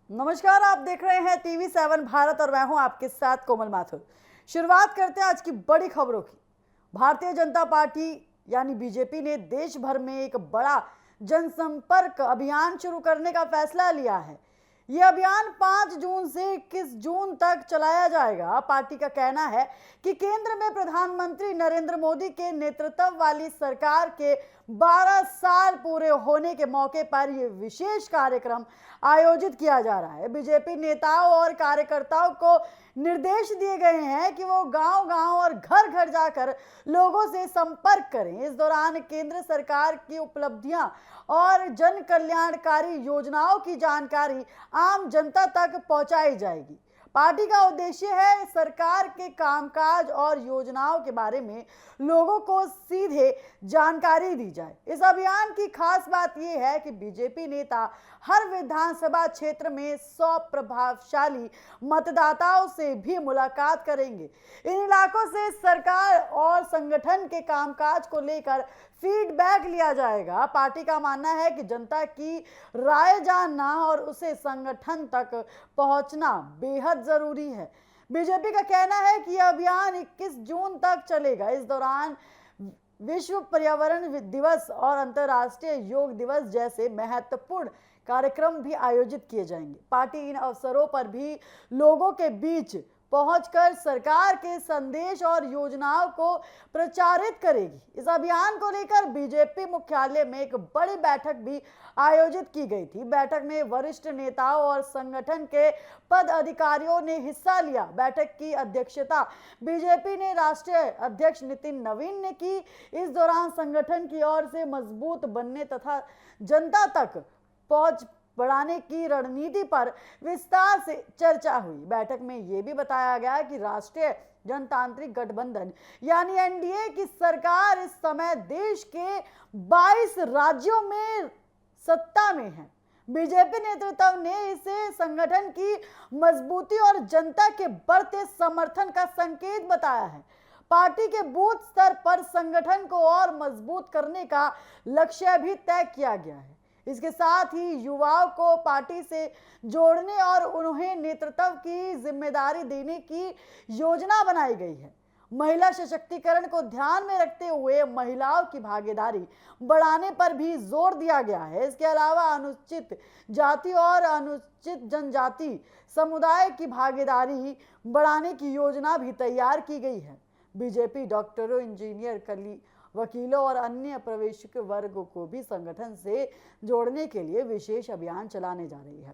नमस्कार, आप देख रहे हैं टीवी7 भारत और मैं हूं आपके साथ कोमल माथुर। शुरुआत करते हैं आज की बड़ी खबरों की। भारतीय जनता पार्टी यानी बीजेपी ने देश भर में एक बड़ा जनसंपर्क अभियान शुरू करने का फैसला लिया है। यह अभियान 5 जून से 21 जून तक चलाया जाएगा। पार्टी का कहना है कि केंद्र में प्रधानमंत्री नरेंद्र मोदी के नेतृत्व वाली सरकार के 12 साल पूरे होने के मौके पर यह विशेष कार्यक्रम आयोजित किया जा रहा है। बीजेपी नेताओं और कार्यकर्ताओं को निर्देश दिए गए हैं कि वो गांव-गांव और घर-घर जाकर लोगों से संपर्क करें। इस दौरान केंद्र सरकार की उपलब्धियां और जन कल्याणकारी योजनाओं की जानकारी आम जनता तक पहुंचाई जाएगी। पार्टी का उद्देश्य है सरकार के कामकाज और योजनाओं के बारे में लोगों को सीधे जानकारी दी जाए। इस अभियान की खास बात यह है कि बीजेपी नेता हर विधानसभा क्षेत्र में 100 प्रभावशाली मतदाताओं से भी मुलाकात करेंगे। इन इलाकों से सरकार और संगठन के कामकाज को लेकर फीडबैक लिया जाएगा। पार्टी का मानना है कि जनता की राय जानना और उसे संगठन तक पहुंचना बेहद जरूरी है। बीजेपी का कहना है कि यह अभियान 21 जून तक चलेगा। इस दौरान विश्व पर्यावरण दिवस और अंतर्राष्ट्रीय योग दिवस जैसे महत्वपूर्ण कार्यक्रम भी आयोजित किए जाएंगे। पार्टी इन अवसरों पर भी लोगों के बीच पहुंचकर सरकार के संदेश और योजनाओं को प्रचारित करेगी। इस अभियान को लेकर बीजेपी मुख्यालय में एक बड़ी बैठक भी आयोजित की गई थी। बैठक में वरिष्ठ नेताओं और संगठन के पद अधिकारियों ने हिस्सा लिया। बैठक की अध्यक्षता बीजेपी ने राष्ट्रीय अध्यक्ष नितिन नवीन ने की। इस दौरान संगठन की ओर से मजबूत बनने तथा जनता तक पहुंच बढ़ाने की रणनीति पर विस्तार से चर्चा हुई। बैठक में यह भी बताया गया कि राष्ट्रीय जनतांत्रिक गठबंधन यानी एनडीए की सरकार इस समय देश के 22 राज्यों में सत्ता में है। बीजेपी नेतृत्व ने इसे संगठन की मजबूती और जनता के बढ़ते समर्थन का संकेत बताया है। पार्टी के बूथ स्तर पर संगठन को और मजबूत करने का लक्ष्य भी तय किया गया है। इसके साथ ही युवाओं को पार्टी से जोड़ने और उन्हें नेतृत्व की जिम्मेदारी देने की योजना बनाई गई है। महिला सशक्तिकरण को ध्यान में रखते हुए महिलाओं की भागीदारी बढ़ाने पर भी जोर दिया गया है। इसके अलावा अनुसूचित जाति और अनुसूचित जनजाति समुदाय की भागीदारी बढ़ाने की योजना भी तैयार की गई है। बीजेपी डॉक्टरों, इंजीनियर, वकीलों और अन्य प्रवेशिक वर्गों को भी संगठन से जोड़ने के लिए विशेष अभियान चलाने जा रही है।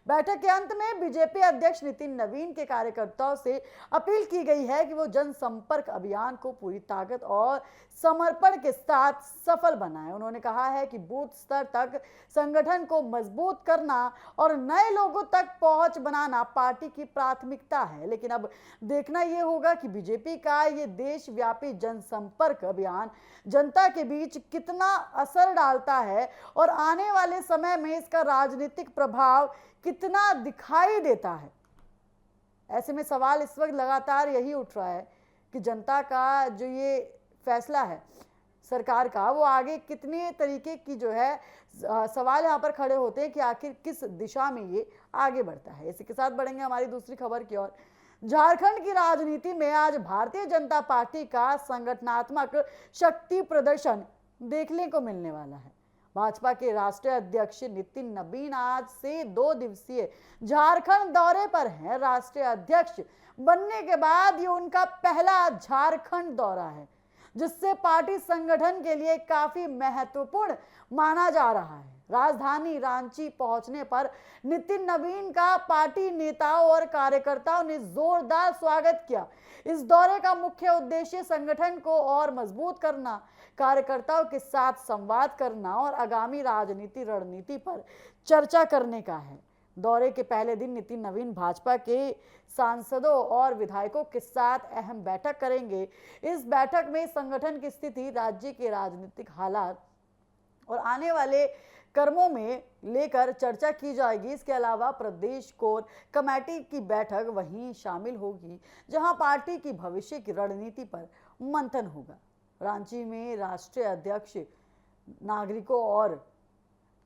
बैठक के अंत में बीजेपी अध्यक्ष नितिन नवीन के कार्यकर्ताओं से अपील की गई है कि वो जनसंपर्क अभियान को पूरी ताकत और समर्पण के साथ सफल बनाएं। उन्होंने कहा है कि बूथ स्तर तक संगठन को मजबूत करना और नए लोगों तक पहुंच बनाना पार्टी की प्राथमिकता है। लेकिन अब देखना यह होगा कि बीजेपी का ये देशव्यापी जनसंपर्क अभियान जनता के बीच कितना असर डालता है और आने वाले समय में इसका राजनीतिक प्रभाव कितना दिखाई देता है। ऐसे में सवाल इस वक्त लगातार यही उठ रहा है कि जनता का जो ये फैसला है सरकार का, वो आगे कितने तरीके की जो है सवाल यहाँ पर खड़े होते हैं कि आखिर किस दिशा में ये आगे बढ़ता है। इसी के साथ बढ़ेंगे हमारी दूसरी खबर की ओर। झारखंड की राजनीति में आज भारतीय जनता पार्टी का संगठनात्मक शक्ति प्रदर्शन देखने को मिलने वाला है। भाजपा के राष्ट्रीय अध्यक्ष नितिन नवीन आज से 2 दिवसीय झारखंड दौरे पर हैं। राष्ट्रीय अध्यक्ष बनने के बाद ये उनका पहला झारखंड दौरा है, जिससे पार्टी संगठन के लिए काफी महत्वपूर्ण माना जा रहा है। राजधानी रांची पहुंचने पर नितिन नवीन का पार्टी नेताओं और कार्यकर्ताओं ने जोरदार स्वागत किया। इस दौरे का मुख्य उद्देश्य संगठन को और मजबूत करना, कार्यकर्ताओं के साथ संवाद करना और आगामी राजनीति रणनीति पर चर्चा करने का है। दौरे के पहले दिन नितिन नवीन भाजपा के सांसदों और विधायकों के साथ अहम बैठक करेंगे। इस बैठक में संगठन की स्थिति, राज्य के राजनीतिक हालात और आने वाले कर्मों में लेकर चर्चा की जाएगी। इसके अलावा प्रदेश कोर कमेटी की बैठक वहीं शामिल होगी, जहां पार्टी की भविष्य की रणनीति पर मंथन होगा। रांची में राष्ट्रीय अध्यक्ष नागरिकों और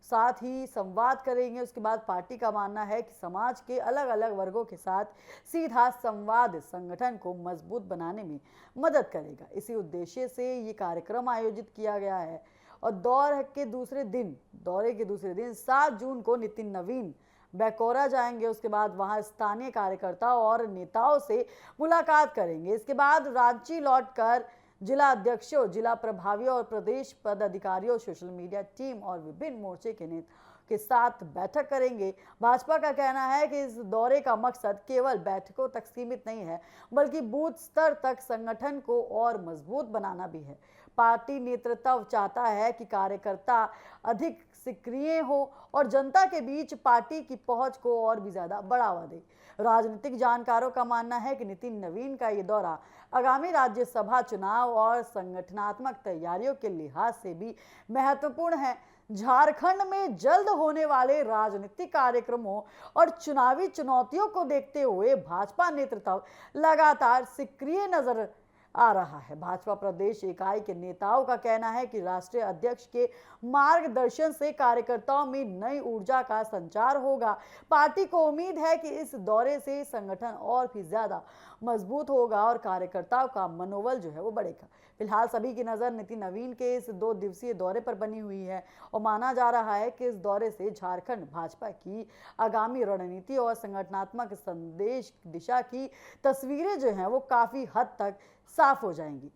साथ ही संवाद करेंगे। उसके बाद पार्टी का मानना है कि समाज के अलग अलग वर्गों के साथ सीधा संवाद संगठन को मजबूत बनाने में मदद करेगा। इसी उद्देश्य से ये कार्यक्रम आयोजित किया गया है। और दौरे के दूसरे दिन 7 जून को नितिन नवीन बैकोरा जाएंगे। उसके बाद वहां स्थानीय कार्यकर्ताओं और नेताओं से मुलाकात करेंगे। इसके बाद रांची लौटकर जिला अध्यक्षों, जिला प्रभारियों और प्रदेश पदाधिकारियों, सोशल मीडिया टीम और विभिन्न मोर्चे के नेताओं के साथ बैठक करेंगे। भाजपा का कहना है कि इस दौरे का मकसद केवल बैठकों तक सीमित नहीं है, बल्कि बूथ स्तर तक संगठन को और मजबूत बनाना भी है। पार्टी नेतृत्व चाहता है कि कार्यकर्ता अधिक सक्रिय हो और जनता के बीच पार्टी की पहुंच को और भी ज्यादा बढ़ावा दे। राजनीतिक जानकारों का मानना है कि नितिन नवीन का ये दौरा आगामी राज्यसभा चुनाव और संगठनात्मक तैयारियों के लिहाज से भी महत्वपूर्ण है। झारखंड में जल्द होने वाले राजनीतिक कार्यक्रमों और चुनावी चुनौतियों को देखते हुए भाजपा नेतृत्व लगातार सक्रिय नजर आ रहा है। भाजपा प्रदेश इकाई के नेताओं का कहना है कि राष्ट्रीय अध्यक्ष के मार्गदर्शन से कार्यकर्ताओं में नई ऊर्जा का संचार होगा। पार्टी को उम्मीद है कि इस दौरे से संगठन और भी ज्यादा मजबूत होगा और कार्यकर्ताओं का मनोबल जो है वो बढ़ेगा। फिलहाल सभी की नजर नितिन नवीन के इस 2 दिवसीय दौरे पर बनी हुई है और माना जा रहा है कि इस दौरे से झारखंड भाजपा की आगामी रणनीति और संगठनात्मक संदेश दिशा की तस्वीरें जो हैं वो काफी हद तक साफ हो जाएंगी।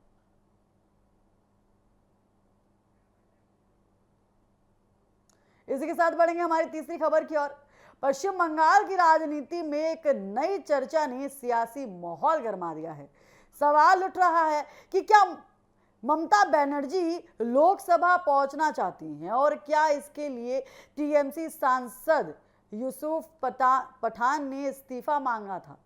इसी के साथ बढ़ेंगे हमारी तीसरी खबर की ओर। पश्चिम बंगाल की राजनीति में एक नई चर्चा ने सियासी माहौल गरमा दिया है। सवाल उठ रहा है कि क्या ममता बनर्जी लोकसभा पहुंचना चाहती हैं और क्या इसके लिए टीएमसी सांसद यूसुफ पठान ने इस्तीफा मांगा था।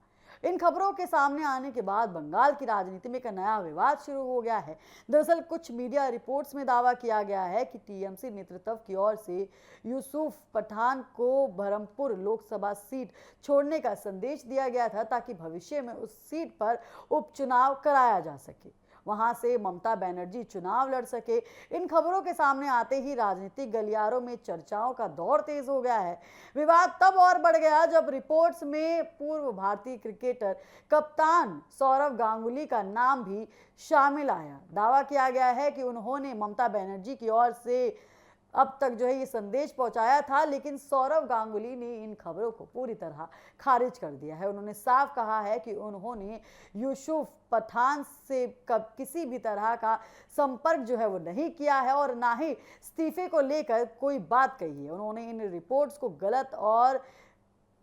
इन खबरों के सामने आने के बाद बंगाल की राजनीति में एक नया विवाद शुरू हो गया है। दरअसल कुछ मीडिया रिपोर्ट्स में दावा किया गया है कि टीएमसी नेतृत्व की ओर से यूसुफ पठान को बरहमपुर लोकसभा सीट छोड़ने का संदेश दिया गया था ताकि भविष्य में उस सीट पर उपचुनाव कराया जा सके, वहां से ममता बनर्जी चुनाव लड़ सके। इन खबरों के सामने आते ही राजनीतिक गलियारों में चर्चाओं का दौर तेज हो गया है। विवाद तब और बढ़ गया जब रिपोर्ट्स में पूर्व भारतीय क्रिकेटर कप्तान सौरव गांगुली का नाम भी शामिल आया। दावा किया गया है कि उन्होंने ममता बनर्जी की ओर से अब तक जो है ये संदेश पहुंचाया था, लेकिन सौरव गांगुली ने इन खबरों को पूरी तरह खारिज कर दिया है। उन्होंने साफ कहा है कि उन्होंने यूसुफ पठान से किसी भी तरह का संपर्क जो है वो नहीं किया है और ना ही इस्तीफे को लेकर कोई बात कही है। उन्होंने इन रिपोर्ट्स को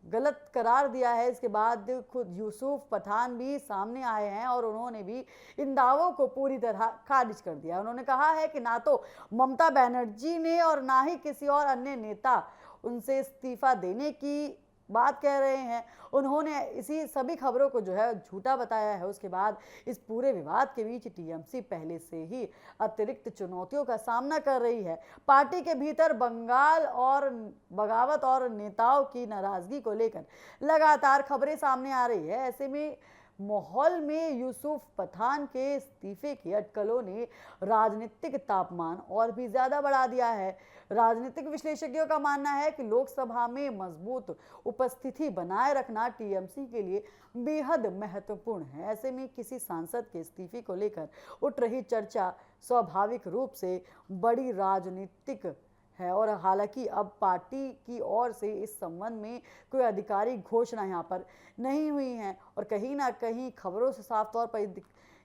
गलत करार दिया है। इसके बाद खुद यूसुफ पठान भी सामने आए हैं और उन्होंने भी इन दावों को पूरी तरह खारिज कर दिया। उन्होंने कहा है कि ना तो ममता बनर्जी ने और ना ही किसी और अन्य नेता उनसे इस्तीफा देने की बात कह रहे हैं। उन्होंने इसी सभी खबरों को जो है झूठा बताया है। उसके बाद इस पूरे विवाद के बीच टीएमसी पहले से ही अतिरिक्त चुनौतियों का सामना कर रही है। पार्टी के भीतर बगावत और नेताओं की नाराजगी को लेकर लगातार खबरें सामने आ रही है। ऐसे में माहौल में यूसुफ पठान के इस्तीफे की अटकलों ने राजनीतिक तापमान और भी ज्यादा बढ़ा दिया है। राजनीतिक विश्लेषकों का मानना है कि लोकसभा में मजबूत उपस्थिति बनाए रखना टीएमसी के लिए बेहद महत्वपूर्ण है। ऐसे में किसी सांसद के इस्तीफे को लेकर उठ रही चर्चा स्वाभाविक रूप से बड़ी राजनीतिक है और हालांकि अब पार्टी की ओर से इस संबंध में कोई आधिकारिक घोषणा यहाँ पर नहीं हुई है और कहीं ना कहीं खबरों से साफ तौर पर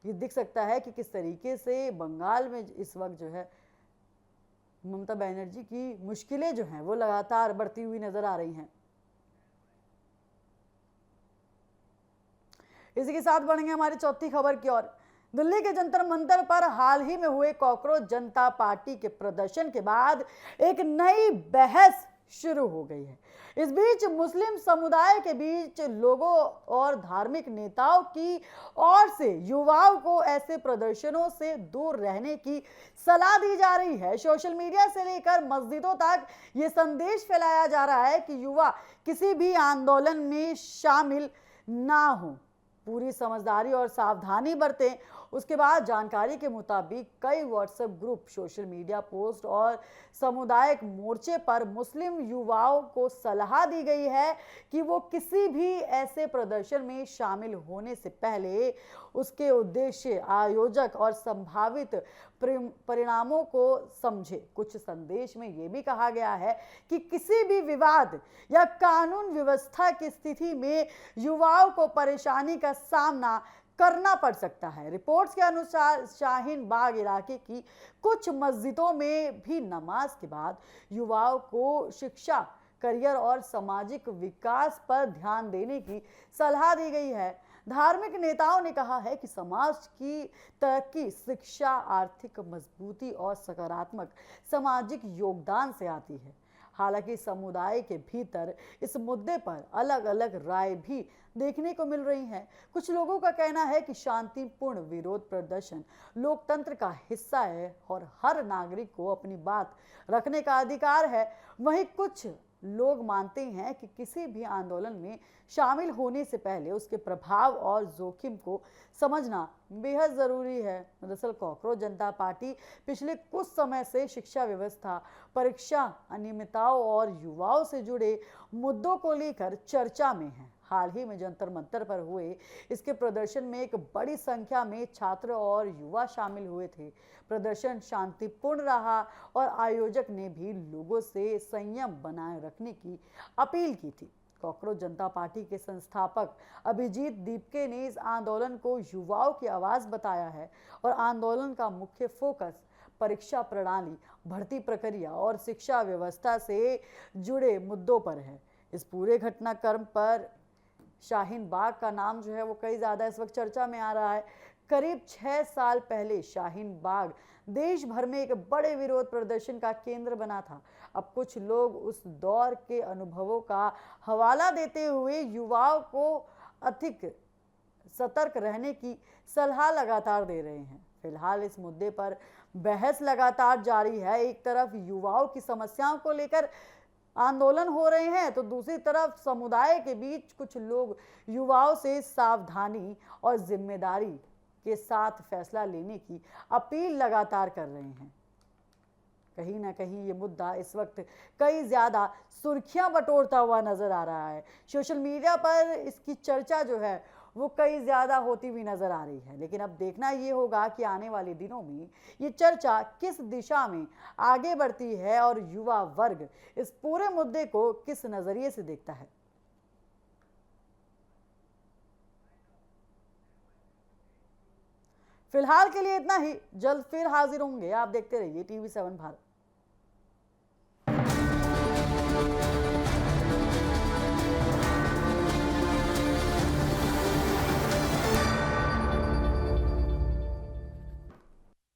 ये दिख सकता है कि किस तरीके से बंगाल में इस वक्त जो है ममता बनर्जी की मुश्किलें जो हैं वो लगातार बढ़ती हुई नजर आ रही हैं। इसी के साथ बढ़ेंगे हमारी चौथी खबर की ओर। दिल्ली के जंतर मंतर पर हाल ही में हुए कॉकरोच जनता पार्टी के प्रदर्शन के बाद एक नई बहस शुरू हो गई है। इस बीच मुस्लिम समुदाय के बीच लोगों और धार्मिक नेताओं की ओर से युवाओं को ऐसे प्रदर्शनों से दूर रहने की सलाह दी जा रही है। सोशल मीडिया से लेकर मस्जिदों तक ये संदेश फैलाया जा रहा है कि युवा किसी भी आंदोलन में शामिल ना हो, पूरी समझदारी और सावधानी बरतें उसके बाद जानकारी के मुताबिक कई WhatsApp group, social media post और सामुदायिक मोर्चे पर मुस्लिम युवाओं को सलाह दी गई है कि वो किसी भी ऐसे प्रदर्शन में शामिल होने से पहले उसके उद्देश्य, आयोजक और संभावित परिणामों को समझे। कुछ संदेश में यह भी कहा गया है कि किसी भी विवाद या कानून व्यवस्था की स्थिति में युवाओं को परेशानी का सामना करना पड़ सकता है। रिपोर्ट्स के अनुसार शाहीन बाग इलाके की कुछ मस्जिदों में भी नमाज के बाद युवाओं को शिक्षा, करियर और सामाजिक विकास पर ध्यान देने की सलाह दी गई है। धार्मिक नेताओं ने कहा है कि समाज की तरक्की शिक्षा, आर्थिक मजबूती और सकारात्मक सामाजिक योगदान से आती है। हालांकि समुदाय के भीतर इस मुद्दे पर अलग अलग राय भी देखने को मिल रही हैं। कुछ लोगों का कहना है कि शांतिपूर्ण विरोध प्रदर्शन लोकतंत्र का हिस्सा है और हर नागरिक को अपनी बात रखने का अधिकार है। वहीं कुछ लोग मानते हैं कि किसी भी आंदोलन में शामिल होने से पहले उसके प्रभाव और जोखिम को समझना बेहद जरूरी है। दरअसल कॉकरोच जनता पार्टी पिछले कुछ समय से शिक्षा व्यवस्था, परीक्षा अनियमितताओं और युवाओं से जुड़े मुद्दों को लेकर चर्चा में है। हाल ही में जंतर मंतर पर हुए इसके प्रदर्शन में एक बड़ी संख्या में छात्र और युवा शामिल हुए थे। प्रदर्शन शांतिपूर्ण रहा और आयोजक ने भी लोगों से संयम बनाए रखने की अपील की थी। कॉकरोच जनता पार्टी के संस्थापक अभिजीत दीपके ने इस आंदोलन को युवाओं की आवाज बताया है और आंदोलन का मुख्य फोकस परीक्षा प्रणाली, भर्ती प्रक्रिया और शिक्षा व्यवस्था से जुड़े मुद्दों पर है। इस पूरे घटनाक्रम पर शाहीन बाग का नाम जो है वो कई ज़्यादा इस वक्त चर्चा में आ रहा है। करीब 6 साल पहले शाहीन बाग देश भर में एक बड़े विरोध प्रदर्शन का केंद्र बना था। अब कुछ लोग उस दौर के अनुभवों का हवाला देते हुए युवाओं को अधिक सतर्क रहने की सलाह लगातार दे रहे हैं। फिलहाल इस मुद्दे पर बहस लगातार जारी है। एक तरफ युवाओं की समस्याओं को लेकर आंदोलन हो रहे हैं तो दूसरी तरफ समुदाय के बीच कुछ लोग युवाओं से सावधानी और जिम्मेदारी के साथ फैसला लेने की अपील लगातार कर रहे हैं। कहीं ना कहीं ये मुद्दा इस वक्त कई ज्यादा सुर्खियां बटोरता हुआ नजर आ रहा है। सोशल मीडिया पर इसकी चर्चा जो है वो कई ज्यादा होती हुई नजर आ रही है। लेकिन अब देखना ये होगा कि आने वाले दिनों में ये चर्चा किस दिशा में आगे बढ़ती है और युवा वर्ग इस पूरे मुद्दे को किस नजरिए से देखता है। फिलहाल के लिए इतना ही। जल्द फिर हाजिर होंगे। आप देखते रहिए TV7 भारत।